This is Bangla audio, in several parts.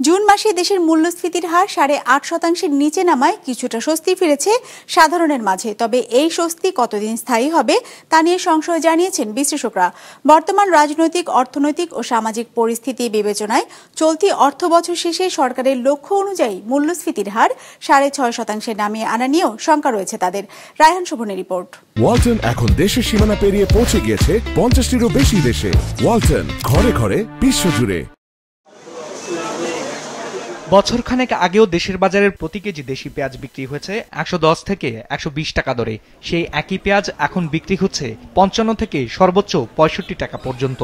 জুন মাসে দেশের মূল্যস্ফীতির হার 8.5%-এর নিচে নামায় কিছুটা স্বস্তি ফিরেছে সাধারণের মাঝে। তবে এই স্বস্তি কতদিন স্থায়ী হবে তা নিয়ে সংশয় জানিয়েছেন বিশ্লেষকরা। বর্তমান রাজনৈতিক, অর্থনৈতিক ও সামাজিক পরিস্থিতি বিবেচনায় চলতি অর্থবছর শেষে সরকারের লক্ষ্য অনুযায়ী মূল্যস্ফীতির হার 6.5%-এ নামিয়ে আনা নিয়েও শঙ্কা রয়েছে তাদের। রায়হান শোভনের রিপোর্ট। ওয়ালটন এখন দেশের সীমানা পেরিয়ে পৌঁছে গিয়েছে 50টিরও বেশি দেশে। ওয়ালটন, ঘরে ঘরে, বিশ্বজুড়ে। বছরখানেক আগেও দেশের বাজারের প্রতি কেজি দেশি পেঁয়াজ বিক্রি হয়েছে 110 থেকে 120 টাকা দরে। সেই একই পেঁয়াজ এখন বিক্রি হচ্ছে 55 থেকে সর্বোচ্চ 65 টাকা পর্যন্ত।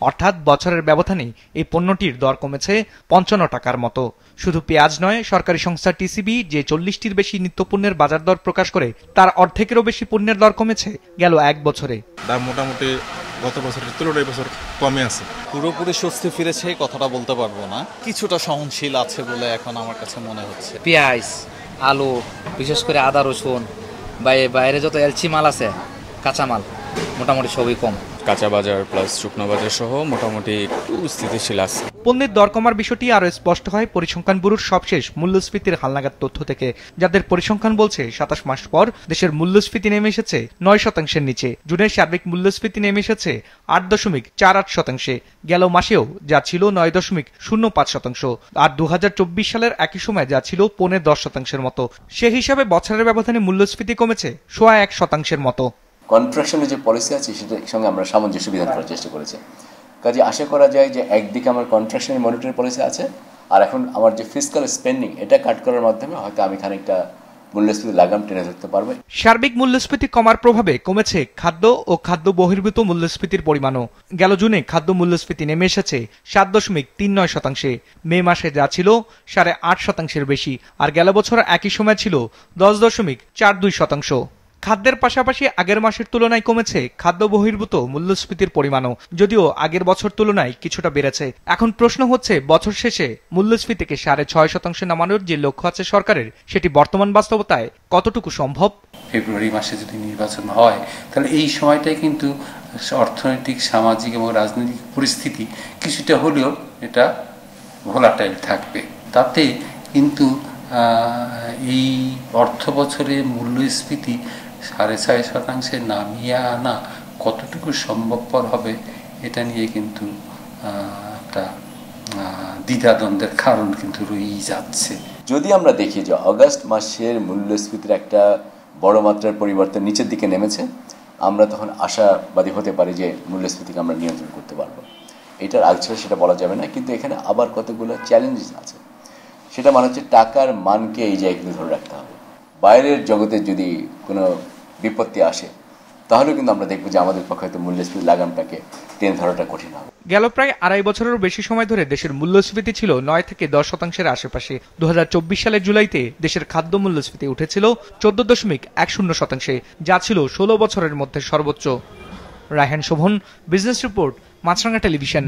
অর্থাৎ বছরের ব্যবধানে এই পণ্যটির দর কমেছে 55 টাকার মতো। শুধু পেঁয়াজ নয়, সরকারি সংস্থা টিসিবি যে 40টির বেশি নিত্যপণ্যের বাজার দর প্রকাশ করে তার অর্ধেকেরও বেশি পণ্যের দর কমেছে গেল এক বছরে। দাম মোটামুটি গত বছরের তুলনায় বছর কমে আছে। পুরোপুরি স্বস্তি ফিরেছে কথাটা বলতে পারবো না, কিছুটা সহনশীল আছে বলে এখন আমার কাছে মনে হচ্ছে। পেঁয়াজ, আলু, বিশেষ করে আদা, রসুন, বাইরে যত এলচি মাল আছে, কাঁচামাল মোটামুটি সবই কম। কাঁচা বাজার প্লাস শুকনো বাজার সহ মোটামুটি একটু স্থিতিশীল আছে। পণ্যের দর কমার বিষয়টি আরও স্পষ্ট হয় পরিসংখ্যান ব্যুরোর সবশেষ মূল্যস্ফীতির হালনাগাদ তথ্য থেকে, যাদের পরিসংখ্যান বলছে 27 মাস পর দেশের মূল্যস্ফীতি নেমে এসেছে 9%-এর নিচে। জুনের সার্বিক মূল্যস্ফীতি নেমে এসেছে 8.48%। গেল মাসেও যা ছিল 9.05%, আর 2024 সালের একই সময় যা ছিল 10.10%-এর মতো। সে হিসাবে বছরের ব্যবধানে মূল্যস্ফীতি কমেছে 1.25%-এর মতো। কন্ট্রাকশনের যে পলিসি আছে সেটার সঙ্গে আমরা সামঞ্জস্য বিধান করার চেষ্টা করেছি। কাজে আশা করা যায় যে একদিকে আমার কন্ট্রাকশনের মনিটরি পলিসি আছে, আর এখন আমার যে ফিসক্যাল স্পেন্ডিং এটা কাট করার মাধ্যমে হয়তো আমি খানিকটা মূল্যস্ফীতি লাগাম টেনে ধরতে পারবো। সার্বিক মূল্যস্ফীতি কমার প্রভাবে কমেছে খাদ্য ও খাদ্য বহির্ভূত মূল্যস্ফীতির পরিমাণও। গেল জুনে খাদ্য মূল্যস্ফীতি নেমে এসেছে 7.39%। মে মাসে যা ছিল 8.5%-এর বেশি, আর গেল বছর একই সময় ছিল 10.42%। খাদ্যের পাশাপাশি আগের মাসের তুলনায় কমেছে খাদ্য বহির্ভূত মূল্যস্ফীতির পরিমাণও, যদিও আগের বছর তুলনায় কিছুটা বেড়েছে। এখন প্রশ্ন হচ্ছে, বছর শেষে মূল্যস্ফীতিকে 6.5% নামানোর যে লক্ষ্য আছে সরকারের, সেটি বর্তমান বাস্তবতায় কতটুকু সম্ভব? ফেব্রুয়ারি মাসে যদি নির্বাচন হয় তাহলে এই সময়টাই কিন্তু অর্থনৈতিক, সামাজিক এবং রাজনৈতিক পরিস্থিতি কিছুটা হলেও এটা ভোলাটাইল থাকবে। তাতে কিন্তু এই অর্থ বছরে মূল্যস্ফীতি 6.5%-এ নামিয়ে আনা কতটুকু সম্ভবপর হবে এটা নিয়ে কিন্তু একটা দ্বিধাদ্বন্দ্বের কারণ কিন্তু রয়েই যাচ্ছে। যদি আমরা দেখি যে অগাস্ট মাসের মূল্যস্ফীতির একটা বড় মাত্রার পরিবর্তন নিচের দিকে নেমেছে, আমরা তখন আশাবাদী হতে পারি যে মূল্যস্ফীতিকে আমরা নিয়ন্ত্রণ করতে পারবো। এটার আগে সেটা বলা যাবে না, কিন্তু এখানে আবার কতগুলো চ্যালেঞ্জেস আছে। সেটা মানে হচ্ছে টাকার মানকে এই জায়গায় ধরে রাখতে হবে। বাইরের জগতে যদি কোনো বিপত্তি আসে তাহলে কিন্তু আমরা দেখবো যে আমাদের পক্ষে হয়তো মূল্যস্ফীতি লাগামটাকে টেনে ধরাটা কঠিন হবে। গেল প্রায় 2.5 বছরেরও বেশি সময় ধরে দেশের মূল্যস্ফীতি ছিল 9 থেকে 10%-এর আশেপাশে। 2024 সালের জুলাইতে দেশের খাদ্য মূল্যস্ফীতি উঠেছিল 14.10%, যা ছিল 16 বছরের মধ্যে সর্বোচ্চ। রায়হান শোভন, বিজনেস রিপোর্ট, মাছরাঙা টেলিভিশন।